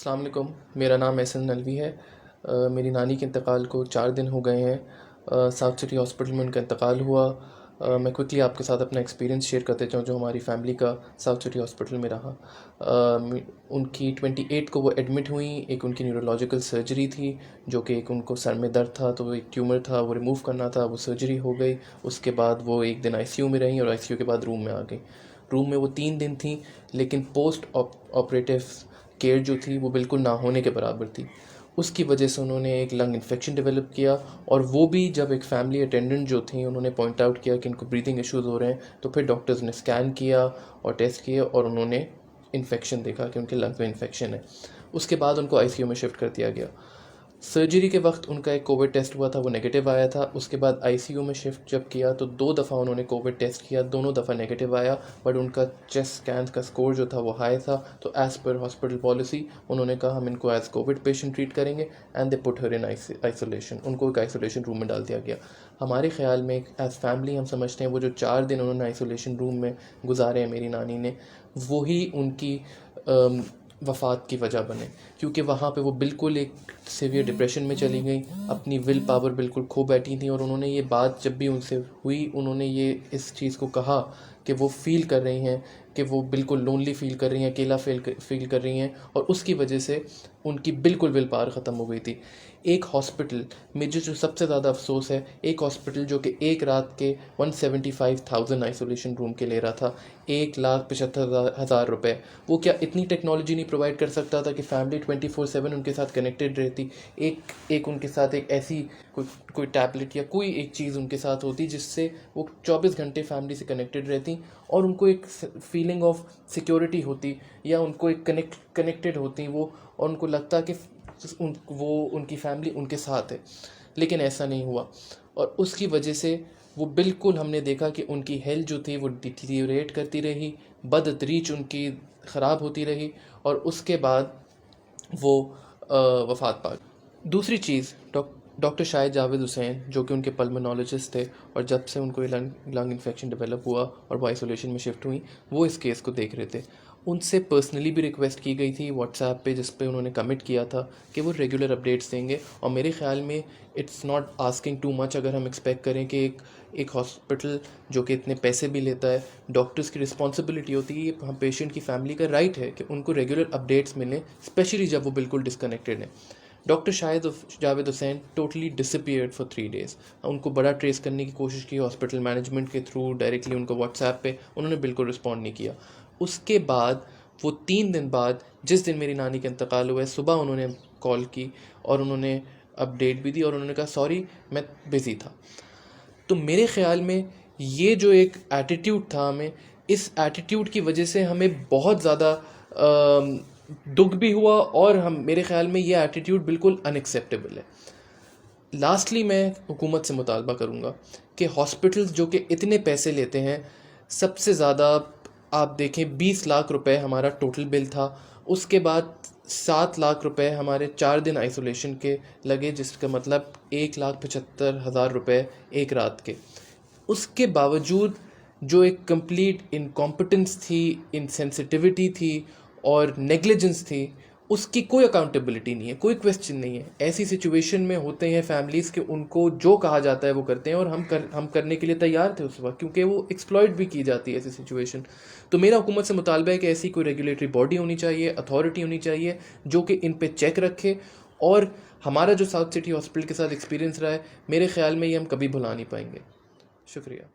अस्सलाम वालेकुम। मेरा नाम एहसन नलवी है। मेरी नानी के इंतकाल को 4 दिन हो गए हैं। साउथ सिटी हॉस्पिटल में उनका इंतकाल हुआ। मैं क्विकली आपके साथ अपना एक्सपीरियंस शेयर करते चाहूँ जो हमारी फैमिली का साउथ सिटी हॉस्पिटल में रहा। उनकी 28 को वो एडमिट हुई। एक उनकी न्यूरोलॉजिकल सर्जरी थी, जो कि एक उनको सर में दर्द था, तो वो एक ट्यूमर था, वो रिमूव करना था। वो सर्जरी हो गई। उसके बाद वो एक दिन आईसीयू में रहीं और आईसीयू के बाद रूम में आ गई। रूम में वो 3 दिन थी, लेकिन पोस्ट ऑपरेटिव केयर जो थी वो बिल्कुल ना होने के बराबर थी। उसकी वजह से उन्होंने एक लंग इन्फेक्शन डेवलप किया, और वो भी जब एक फैमिली अटेंडेंट जो थी उन्होंने पॉइंट आउट किया कि इनको ब्रीदिंग इश्यूज़ हो रहे हैं, तो फिर डॉक्टर्स ने स्कैन किया और टेस्ट किए और उन्होंने इन्फेक्शन देखा कि उनके लंग्स में इन्फेक्शन है। उसके बाद उनको आईसीयू में शिफ्ट कर दिया गया। सर्जरी के वक्त उनका एक कोविड टेस्ट हुआ था, वो नेगेटिव आया था। उसके बाद आईसीयू में शिफ्ट जब किया तो 2 दफ़ा उन्होंने कोविड टेस्ट किया, दोनों दफ़ा नेगेटिव आया। बट उनका चेस्ट स्कैन का स्कोर जो था वो हाई था, तो एज़ पर हॉस्पिटल पॉलिसी उन्होंने कहा हम इनको एज कोविड पेशेंट ट्रीट करेंगे, and they put her in isolation. उनको एक आइसोलेशन रूम में डाल दिया गया। हमारे ख्याल में एज़ फैमिली हम समझते हैं वो जो 4 दिन उन्होंने आइसोलेशन रूम में गुजारे हैं मेरी नानी ने, वही उनकी वफ़ात की वजह बने, क्योंकि वहाँ पे वो बिल्कुल एक सीवियर डिप्रेशन में चली गई, अपनी विल पावर बिल्कुल खो बैठी थी। और उन्होंने ये बात जब भी उनसे हुई, उन्होंने ये इस चीज़ को कहा कि वो फील कर रही हैं कि वो बिल्कुल लोनली फील कर रही हैं, अकेला फील कर रही हैं, और उसकी वजह से उनकी बिल्कुल विल पावर ख़त्म हो गई थी। एक हॉस्पिटल में जो सबसे ज़्यादा अफसोस है, एक हॉस्पिटल जो कि एक रात के 175,000 आइसोलेशन रूम के ले रहा था, 1,75,000 रुपये, वो क्या इतनी टेक्नोलॉजी नहीं प्रोवाइड कर सकता था कि फैमिली 24/7 उनके साथ कनेक्टेड रहती? एक उनके साथ एक ऐसी कोई टैबलेट या कोई एक चीज़ उनके साथ होती जिससे वो 24 घंटे फैमिली से कनेक्टेड रहती, और उनको एक फीलिंग ऑफ सिक्योरिटी होती, या उनको एक कनेक्टेड होती वो, और उनको लगता कि वो उनकी फैमिली उनके साथ है। लेकिन ऐसा नहीं हुआ, और उसकी वजह से वो बिल्कुल हमने देखा कि उनकी हेल्थ जो थी वो डिटीरियोरेट करती रही, बदतरीज उनकी ख़राब होती रही, और उसके बाद वो वफ़ात पा गई। दूसरी चीज़, डॉक्टर शाहिद जावेद हुसैन जो कि उनके पल्मोनोलॉजिस्ट थे, और जब से उनको लंग इन्फेक्शन डेवलप हुआ और वो आइसोलेशन में शिफ्ट हुई, वो इस केस को देख रहे थे। उनसे पर्सनली भी रिक्वेस्ट की गई थी व्हाट्सएप पे, जिस पे उन्होंने कमिट किया था कि वो रेगुलर अपडेट्स देंगे। और मेरे ख्याल में it's not asking too much अगर हम एक्सपेक्ट करें कि एक हॉस्पिटल जो कि इतने पैसे भी लेता है, डॉक्टर्स की रिस्पॉन्सिबिलिटी होती है, ये हम पेशेंट की फैमिली का राइट है कि उनको रेगुलर अपडेट्स मिलें, स्पेशली जब वो बिल्कुल डिसकनेक्टेड हैं। Doctor Shahid Javed Hussain totally disappeared for 3 days. उनको बड़ा ट्रेस करने की कोशिश की हॉस्पिटल मैनेजमेंट के थ्रू, डायरेक्टली उनको व्हाट्सएप पे, उन्होंने बिल्कुल रिस्पॉन्ड नहीं किया। उसके बाद वो 3 दिन बाद, जिस दिन मेरी नानी का इंतकाल हुआ है, सुबह उन्होंने कॉल की और उन्होंने अपडेट भी दी, और उन्होंने कहा सॉरी मैं बिज़ी था। तो मेरे ख़्याल में ये जो एक एटीट्यूड था, हमें इस एटीट्यूड की वजह से हमें बहुत ज़्यादा दुख भी हुआ, और हम मेरे ख़्याल में ये एटीट्यूड बिल्कुल अनएक्सेप्टेबल है। लास्टली मैं हुकूमत से मुतालबा करूँगा कि हॉस्पिटल्स जो कि इतने पैसे लेते हैं, सबसे ज़्यादा आप देखें 20 लाख रुपए हमारा टोटल बिल था। उसके बाद 7 लाख रुपए हमारे 4 दिन आइसोलेशन के लगे, जिसका मतलब 1,75,000 रुपये एक रात के। उसके बावजूद जो एक कंप्लीट इनकॉम्पिटेंस थी, इनसेंसिटिविटी थी और नेग्लिजेंस थी, उसकी कोई अकाउंटेबिलिटी नहीं है, कोई क्वेश्चन नहीं है। ऐसी सिचुएशन में होते हैं फैमिलीज़ के उनको जो कहा जाता है वो करते हैं, और हम करने के लिए तैयार थे उस वक्त, क्योंकि वो एक्सप्लॉइट भी की जाती है ऐसी सिचुएशन। तो मेरा हुकूमत से मुतालबा है कि ऐसी कोई रेगुलेटरी बॉडी होनी चाहिए, अथॉरिटी होनी चाहिए जो कि इन पे चेक रखे। और हमारा जो साउथ सिटी हॉस्पिटल के साथ एक्सपीरियंस रहा है, मेरे ख्याल में ये हम कभी भुला नहीं पाएंगे। शुक्रिया।